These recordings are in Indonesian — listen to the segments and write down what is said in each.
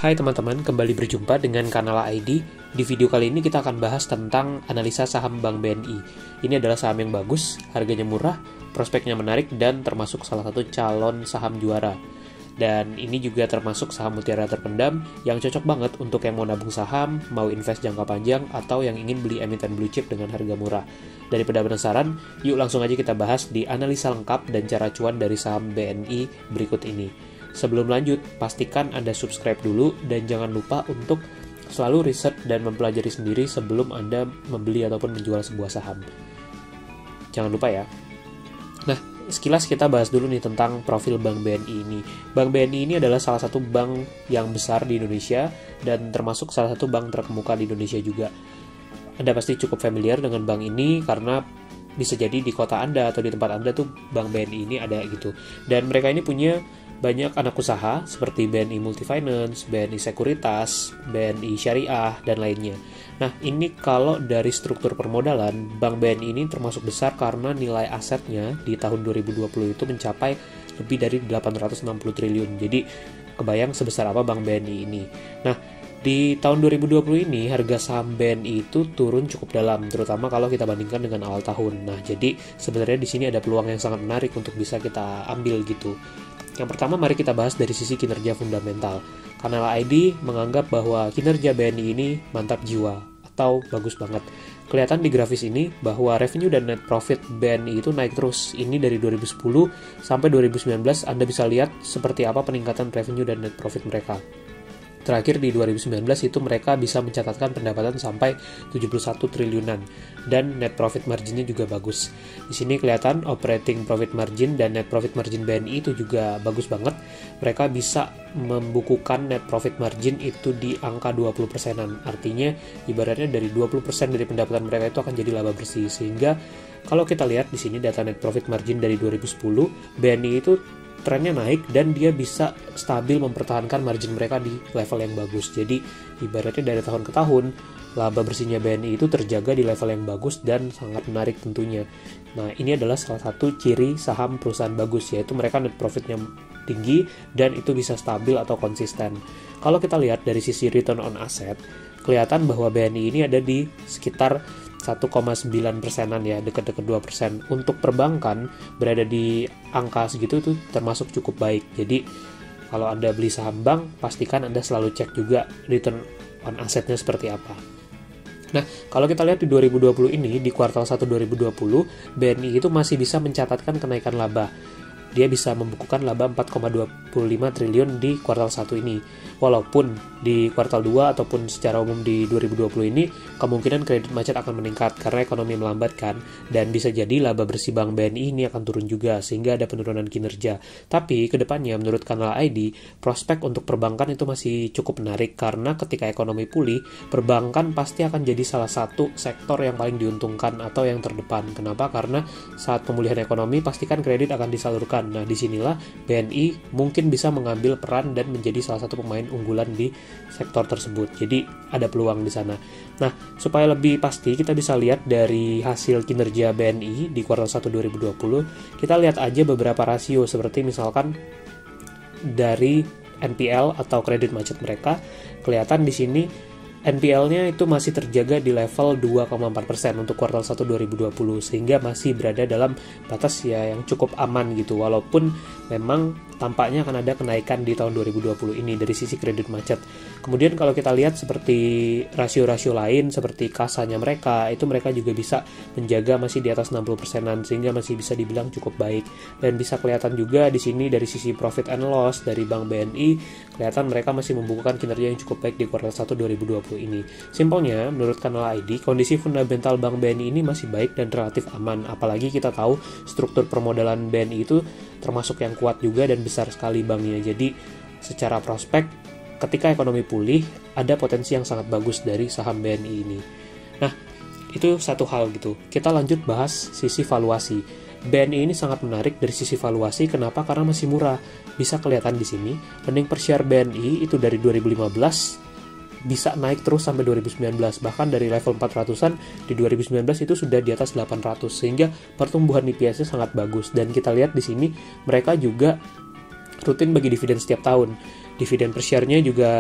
Hai teman-teman, kembali berjumpa dengan Kanala ID. Di video kali ini kita akan bahas tentang analisa saham Bank BNI. Ini adalah saham yang bagus, harganya murah, prospeknya menarik, dan termasuk salah satu calon saham juara. Dan ini juga termasuk saham mutiara terpendam yang cocok banget untuk yang mau nabung saham, mau invest jangka panjang, atau yang ingin beli emiten blue chip dengan harga murah. Daripada penasaran, yuk langsung aja kita bahas di analisa lengkap dan cara cuan dari saham BNI berikut ini. Sebelum lanjut, pastikan Anda subscribe dulu dan jangan lupa untuk selalu riset dan mempelajari sendiri sebelum Anda membeli ataupun menjual sebuah saham. Jangan lupa ya. Nah, sekilas kita bahas dulu nih tentang profil Bank BNI ini. Bank BNI ini adalah salah satu bank yang besar di Indonesia dan termasuk salah satu bank terkemuka di Indonesia juga. Anda pasti cukup familiar dengan bank ini karena bisa jadi di kota Anda atau di tempat Anda tuh Bank BNI ini ada gitu. Dan mereka ini punya banyak anak usaha seperti BNI Multifinance, BNI Sekuritas, BNI Syariah, dan lainnya. Nah, ini kalau dari struktur permodalan, Bank BNI ini termasuk besar karena nilai asetnya di tahun 2020 itu mencapai lebih dari 860 triliun. Jadi, kebayang sebesar apa Bank BNI ini. Nah, di tahun 2020 ini, harga saham BNI itu turun cukup dalam, terutama kalau kita bandingkan dengan awal tahun. Nah, jadi sebenarnya di sini ada peluang yang sangat menarik untuk bisa kita ambil gitu. Yang pertama, mari kita bahas dari sisi kinerja fundamental. Kanala ID menganggap bahwa kinerja BNI ini mantap jiwa atau bagus banget. Kelihatan di grafis ini bahwa revenue dan net profit BNI itu naik terus. Ini dari 2010 sampai 2019 Anda bisa lihat seperti apa peningkatan revenue dan net profit mereka. Terakhir di 2019 itu mereka bisa mencatatkan pendapatan sampai 71 triliunan dan net profit marginnya juga bagus. Di sini kelihatan operating profit margin dan net profit margin BNI itu juga bagus banget. Mereka bisa membukukan net profit margin itu di angka 20%-an. Artinya ibaratnya dari 20% dari pendapatan mereka itu akan jadi laba bersih. Sehingga kalau kita lihat di sini data net profit margin dari 2010, BNI itu trennya naik dan dia bisa stabil mempertahankan margin mereka di level yang bagus. Jadi ibaratnya dari tahun ke tahun laba bersihnya BNI itu terjaga di level yang bagus dan sangat menarik tentunya. Nah, ini adalah salah satu ciri saham perusahaan bagus, yaitu mereka net profitnya tinggi dan itu bisa stabil atau konsisten. Kalau kita lihat dari sisi return on asset, kelihatan bahwa BNI ini ada di sekitar 1,9%-an ya, dekat-dekat 2%. Untuk perbankan berada di angka segitu itu termasuk cukup baik. Jadi kalau Anda beli saham bank, pastikan Anda selalu cek juga return on assetnya seperti apa. Nah, kalau kita lihat di 2020 ini, di kuartal 1 2020, BNI itu masih bisa mencatatkan kenaikan laba. Dia bisa membukukan laba 4,25 triliun di kuartal 1 ini. Walaupun di kuartal 2 ataupun secara umum di 2020 ini, kemungkinan kredit macet akan meningkat karena ekonomi melambat kan, dan bisa jadi laba bersih Bank BNI ini akan turun juga, sehingga ada penurunan kinerja. Tapi, kedepannya menurut Kanal ID, prospek untuk perbankan itu masih cukup menarik karena ketika ekonomi pulih, perbankan pasti akan jadi salah satu sektor yang paling diuntungkan atau yang terdepan. Kenapa? Karena saat pemulihan ekonomi, pastikan kredit akan disalurkan. Nah, disinilah BNI mungkin bisa mengambil peran dan menjadi salah satu pemain unggulan di sektor tersebut. Jadi ada peluang di sana. Nah, supaya lebih pasti kita bisa lihat dari hasil kinerja BNI di kuartal 1 2020, kita lihat aja beberapa rasio seperti misalkan dari NPL atau kredit macet mereka. Kelihatan di sini NPL-nya itu masih terjaga di level 2,4% untuk kuartal 1 2020, sehingga masih berada dalam batas ya yang cukup aman gitu, walaupun memang tampaknya akan ada kenaikan di tahun 2020 ini dari sisi kredit macet. Kemudian kalau kita lihat seperti rasio-rasio lain seperti kasanya mereka, itu mereka juga bisa menjaga masih di atas 60%-an, sehingga masih bisa dibilang cukup baik. Dan bisa kelihatan juga di sini dari sisi profit and loss dari Bank BNI, kelihatan mereka masih membukukan kinerja yang cukup baik di kuartal 1 2020 ini. Simpelnya, menurut Kanal ID, kondisi fundamental Bank BNI ini masih baik dan relatif aman, apalagi kita tahu struktur permodalan BNI itu termasuk yang kuat juga dan besar sekali banknya. Jadi, secara prospek, ketika ekonomi pulih, ada potensi yang sangat bagus dari saham BNI ini. Nah, itu satu hal gitu. Kita lanjut bahas sisi valuasi. BNI ini sangat menarik dari sisi valuasi. Kenapa? Karena masih murah. Bisa kelihatan di sini, earning per share BNI itu dari 2015 bisa naik terus sampai 2019, bahkan dari level 400-an di 2019 itu sudah di atas 800, sehingga pertumbuhan EPS-nya sangat bagus. Dan kita lihat di sini mereka juga rutin bagi dividen setiap tahun. Dividen per share-nya juga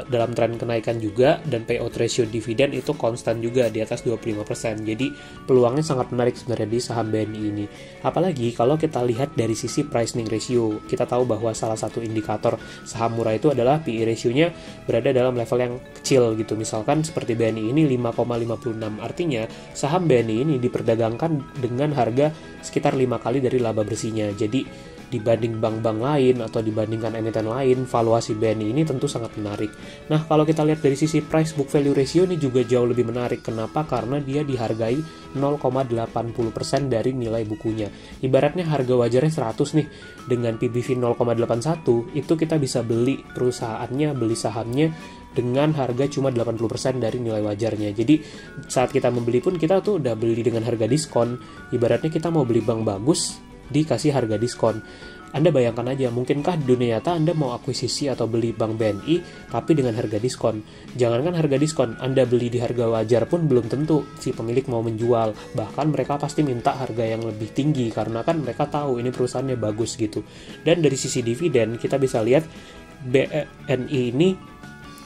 dalam tren kenaikan juga, dan payout ratio dividen itu konstan juga di atas 25%. Jadi peluangnya sangat menarik sebenarnya di saham BNI ini. Apalagi kalau kita lihat dari sisi price-earning ratio, kita tahu bahwa salah satu indikator saham murah itu adalah PE ratio-nya berada dalam level yang kecil gitu. Misalkan seperti BNI ini 5,56. Artinya saham BNI ini diperdagangkan dengan harga sekitar 5 kali dari laba bersihnya. Jadi dibanding bank-bank lain atau dibandingkan emiten lain, valuasi BNI ini tentu sangat menarik. Nah, kalau kita lihat dari sisi price book value ratio ini juga jauh lebih menarik. Kenapa? Karena dia dihargai 0,80% dari nilai bukunya. Ibaratnya harga wajarnya 100 nih, dengan PBV 0,81, itu kita bisa beli perusahaannya, beli sahamnya dengan harga cuma 80% dari nilai wajarnya. Jadi saat kita membeli pun kita tuh udah beli dengan harga diskon. Ibaratnya kita mau beli bank bagus, dikasih harga diskon. Anda bayangkan aja, mungkinkah di dunia nyata Anda mau akuisisi atau beli bank BNI tapi dengan harga diskon? Jangankan harga diskon, Anda beli di harga wajar pun belum tentu si pemilik mau menjual. Bahkan mereka pasti minta harga yang lebih tinggi karena kan mereka tahu ini perusahaannya bagus gitu. Dan dari sisi dividen kita bisa lihat BNI ini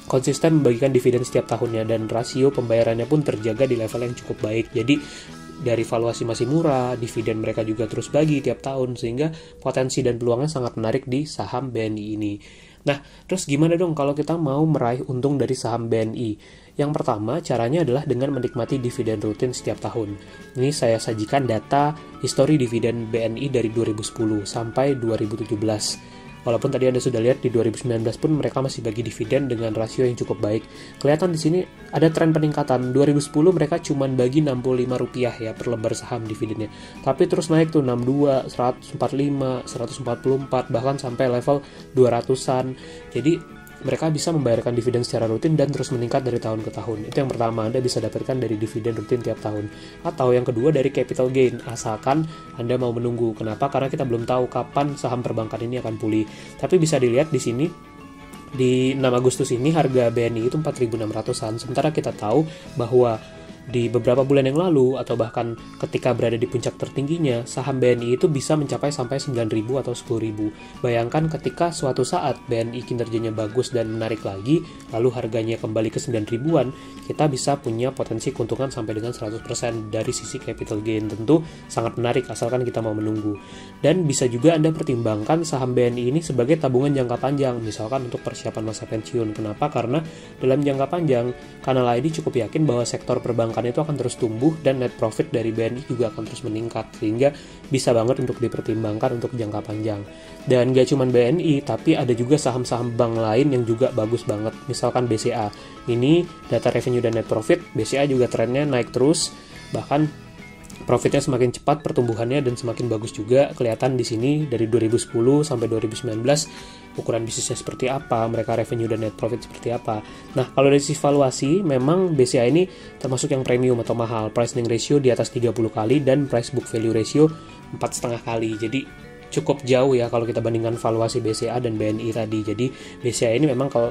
konsisten membagikan dividen setiap tahunnya dan rasio pembayarannya pun terjaga di level yang cukup baik. Jadi dari valuasi masih murah, dividen mereka juga terus bagi tiap tahun, sehingga potensi dan peluangnya sangat menarik di saham BNI ini. Nah, terus gimana dong kalau kita mau meraih untung dari saham BNI? Yang pertama, caranya adalah dengan menikmati dividen rutin setiap tahun. Ini saya sajikan data histori dividen BNI dari 2010 sampai 2017. Walaupun tadi Anda sudah lihat di 2019 pun mereka masih bagi dividen dengan rasio yang cukup baik. Kelihatan di sini ada tren peningkatan. 2010 mereka cuma bagi Rp65 ya per lembar saham dividennya. Tapi terus naik tuh 62, 145, 144 bahkan sampai level 200-an. Jadi mereka bisa membayarkan dividen secara rutin dan terus meningkat dari tahun ke tahun. Itu yang pertama, Anda bisa dapatkan dari dividen rutin tiap tahun. Atau yang kedua dari capital gain, asalkan Anda mau menunggu. Kenapa? Karena kita belum tahu kapan saham perbankan ini akan pulih. Tapi bisa dilihat di sini, di 6 Agustus ini harga BNI itu 4.600-an. Sementara kita tahu bahwa di beberapa bulan yang lalu atau bahkan ketika berada di puncak tertingginya, saham BNI itu bisa mencapai sampai 9.000 atau 10.000. Bayangkan ketika suatu saat BNI kinerjanya bagus dan menarik lagi, lalu harganya kembali ke 9.000-an, kita bisa punya potensi keuntungan sampai dengan 100% dari sisi capital gain. Tentu sangat menarik asalkan kita mau menunggu. Dan bisa juga Anda pertimbangkan saham BNI ini sebagai tabungan jangka panjang, misalkan untuk persiapan masa pensiun. Kenapa? Karena dalam jangka panjang, Kanal ID cukup yakin bahwa sektor perbankan itu akan terus tumbuh dan net profit dari BNI juga akan terus meningkat, sehingga bisa banget untuk dipertimbangkan untuk jangka panjang. Dan gak cuma BNI, tapi ada juga saham-saham bank lain yang juga bagus banget, misalkan BCA. Ini data revenue dan net profit, BCA juga trennya naik terus, bahkan profitnya semakin cepat pertumbuhannya dan semakin bagus juga. Kelihatan di sini dari 2010 sampai 2019 ukuran bisnisnya seperti apa, mereka revenue dan net profit seperti apa. Nah, kalau dari sisi valuasi, memang BCA ini termasuk yang premium atau mahal. Price earning ratio di atas 30 kali dan price book value ratio 4,5 kali. Jadi cukup jauh ya kalau kita bandingkan valuasi BCA dan BNI tadi. Jadi BCA ini memang kalau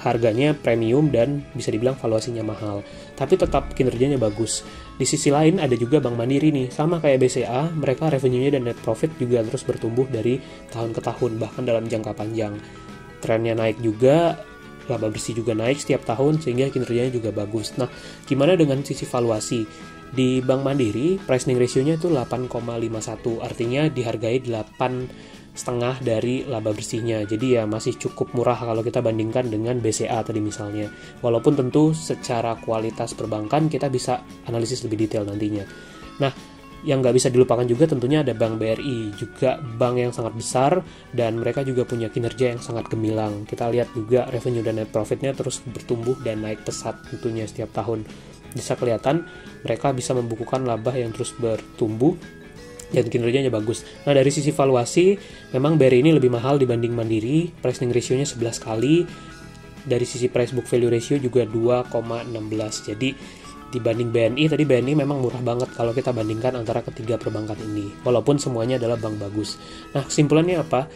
harganya premium dan bisa dibilang valuasinya mahal, tapi tetap kinerjanya bagus. Di sisi lain ada juga Bank Mandiri nih, sama kayak BCA, mereka revenue-nya dan net profit juga terus bertumbuh dari tahun ke tahun, bahkan dalam jangka panjang. Trennya naik juga, laba bersih juga naik setiap tahun, sehingga kinerjanya juga bagus. Nah, gimana dengan sisi valuasi? Di Bank Mandiri, price earning ratio-nya itu 8,51, artinya dihargai 8,5 dari laba bersihnya. Jadi ya masih cukup murah kalau kita bandingkan dengan BCA tadi misalnya. Walaupun tentu secara kualitas perbankan kita bisa analisis lebih detail nantinya. Nah, yang nggak bisa dilupakan juga tentunya ada Bank BRI, juga bank yang sangat besar dan mereka juga punya kinerja yang sangat gemilang. Kita lihat juga revenue dan net profitnya terus bertumbuh dan naik pesat tentunya setiap tahun. Bisa kelihatan mereka bisa membukukan laba yang terus bertumbuh dan kinerjanya bagus. Nah, dari sisi valuasi, memang BRI ini lebih mahal dibanding Mandiri, price earning ratio-nya 11 kali. Dari sisi price book value ratio juga 2,16. Jadi, dibanding BNI, tadi BNI memang murah banget kalau kita bandingkan antara ketiga perbankan ini. Walaupun semuanya adalah bank bagus. Nah, kesimpulannya apa?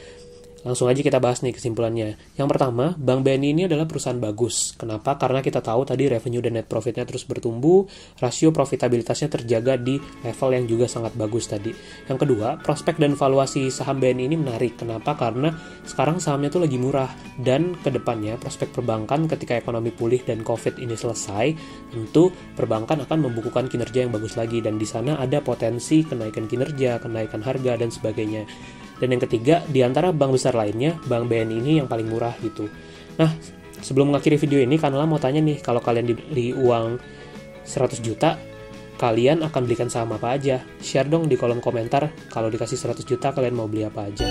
Langsung aja kita bahas nih kesimpulannya. Yang pertama, Bank BNI ini adalah perusahaan bagus. Kenapa? Karena kita tahu tadi revenue dan net profitnya terus bertumbuh, rasio profitabilitasnya terjaga di level yang juga sangat bagus tadi. Yang kedua, prospek dan valuasi saham BNI ini menarik. Kenapa? Karena sekarang sahamnya tuh lagi murah, dan kedepannya prospek perbankan ketika ekonomi pulih dan COVID ini selesai, tentu perbankan akan membukukan kinerja yang bagus lagi, dan di sana ada potensi kenaikan kinerja, kenaikan harga, dan sebagainya. Dan yang ketiga, di antara bank besar lainnya, Bank BNI ini yang paling murah gitu. Nah, sebelum mengakhiri video ini, Kanala mau tanya nih, kalau kalian diberi uang 100 juta, kalian akan belikan saham apa aja? Share dong di kolom komentar, kalau dikasih 100 juta, kalian mau beli apa aja?